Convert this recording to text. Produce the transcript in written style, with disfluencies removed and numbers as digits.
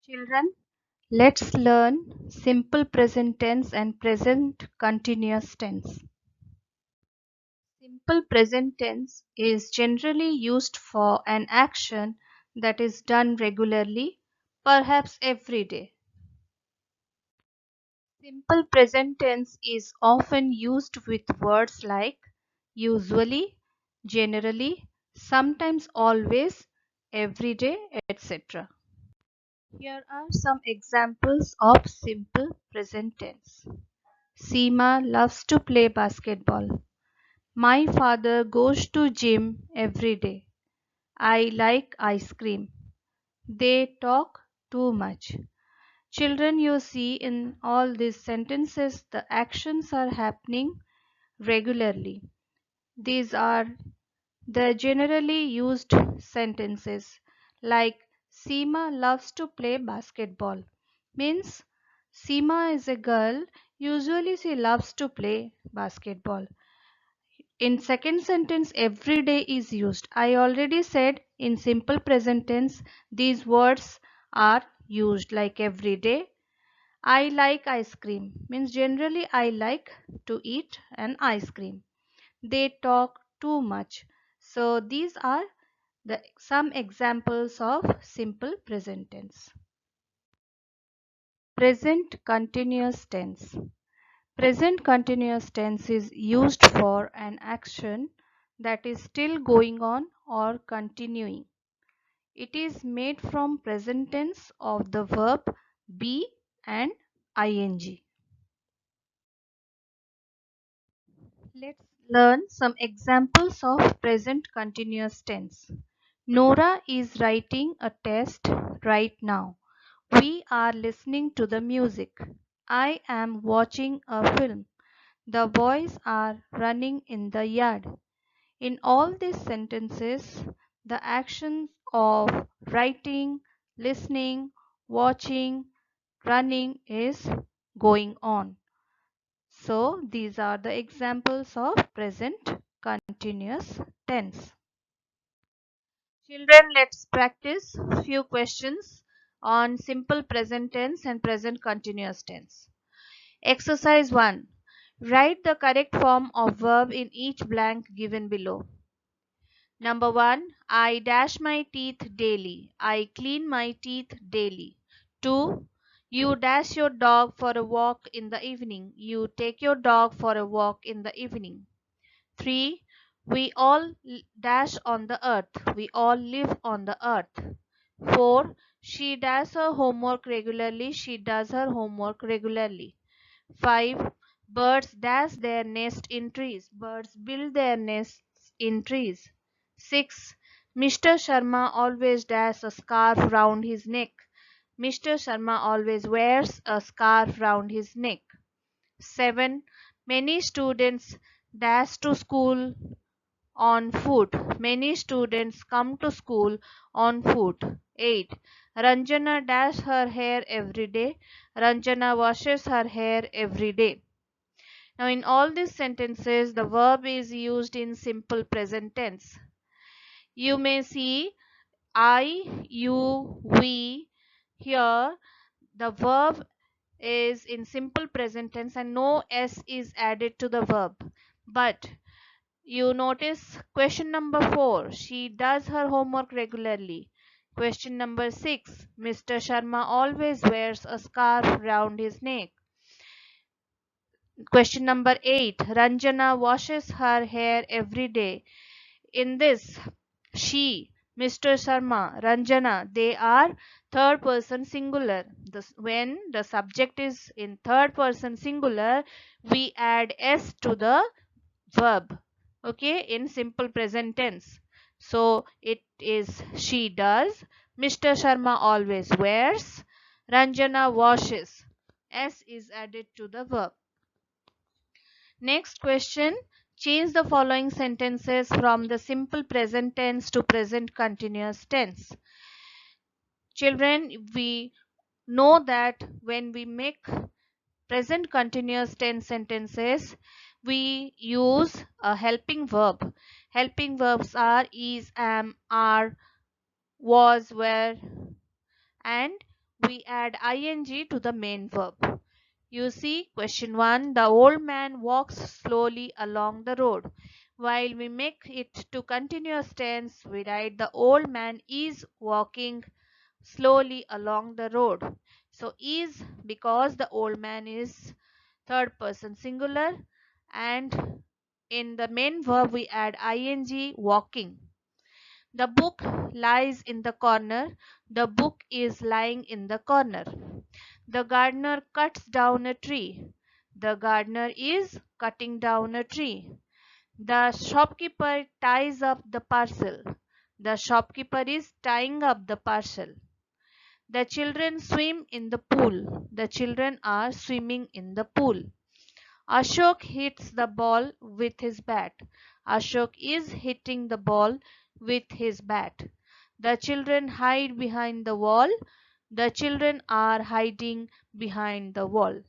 Children, let's learn simple present tense and present continuous tense. Simple present tense is generally used for an action that is done regularly, perhaps every day. Simple present tense is often used with words like usually, generally, sometimes always, every day, etc. Here are some examples of simple present tense. Seema loves to play basketball. My father goes to gym every day. I like ice cream. They talk too much. Children, you see in all these sentences the actions are happening regularly. These are the generally used sentences like Seema loves to play basketball. Means Seema is a girl, usually she loves to play basketball. In second sentence, every day is used. I already said in simple present tense, these words are used like every day. I like ice cream means generally I like to eat an ice cream. They talk too much. So these are some examples of simple present tense. Present continuous tense. Present continuous tense is used for an action that is still going on or continuing. It is made from present tense of the verb be and ing. Let's learn some examples of present continuous tense. Nora is writing a test right now. We are listening to the music. I am watching a film. The boys are running in the yard. In all these sentences, the actions of writing, listening, watching, running is going on. So, these are the examples of present continuous tense. Children, let's practice few questions on simple present tense and present continuous tense. Exercise 1. Write the correct form of verb in each blank given below. Number 1. I dash my teeth daily. I clean my teeth daily. 2. You dash your dog for a walk in the evening. You take your dog for a walk in the evening. 3. We all dash on the earth. We all live on the earth. 4. She does her homework regularly. She does her homework regularly. 5. Birds dash their nest in trees. Birds build their nests in trees. 6. Mr. Sharma always dash a scarf round his neck. Mr. Sharma always wears a scarf round his neck. 7. Many students dash to school on foot. Many students come to school on foot. 8. Ranjana dash her hair every day. Ranjana washes her hair every day. Now, in all these sentences, the verb is used in simple present tense. You may see I, you, we. Here, the verb is in simple present tense and no s is added to the verb. But you notice question number 4, she does her homework regularly. Question number 6, Mr. Sharma always wears a scarf round his neck. Question number 8, Ranjana washes her hair every day. In this, she, Mr. Sharma, Ranjana, they are third person singular. When the subject is in third person singular, we add s to the verb, okay, in simple present tense. So it is she does, Mr. Sharma always wears, Ranjana washes. S is added to the verb. Next question. Change the following sentences from the simple present tense to present continuous tense. Children, we know that when we make present continuous tense sentences, we use a helping verb. Helping verbs are is, am, are, was, were, and we add ing to the main verb. You see, question 1, the old man walks slowly along the road. While we make it to continuous tense, we write the old man is walking slowly along the road. So is, because the old man is third person singular, and in the main verb we add ing, walking. The book lies in the corner. The book is lying in the corner. The gardener cuts down a tree. The gardener is cutting down a tree. The shopkeeper ties up the parcel. The shopkeeper is tying up the parcel. The children swim in the pool. The children are swimming in the pool. Ashok hits the ball with his bat. Ashok is hitting the ball with his bat. The children hide behind the wall. The children are hiding behind the wall.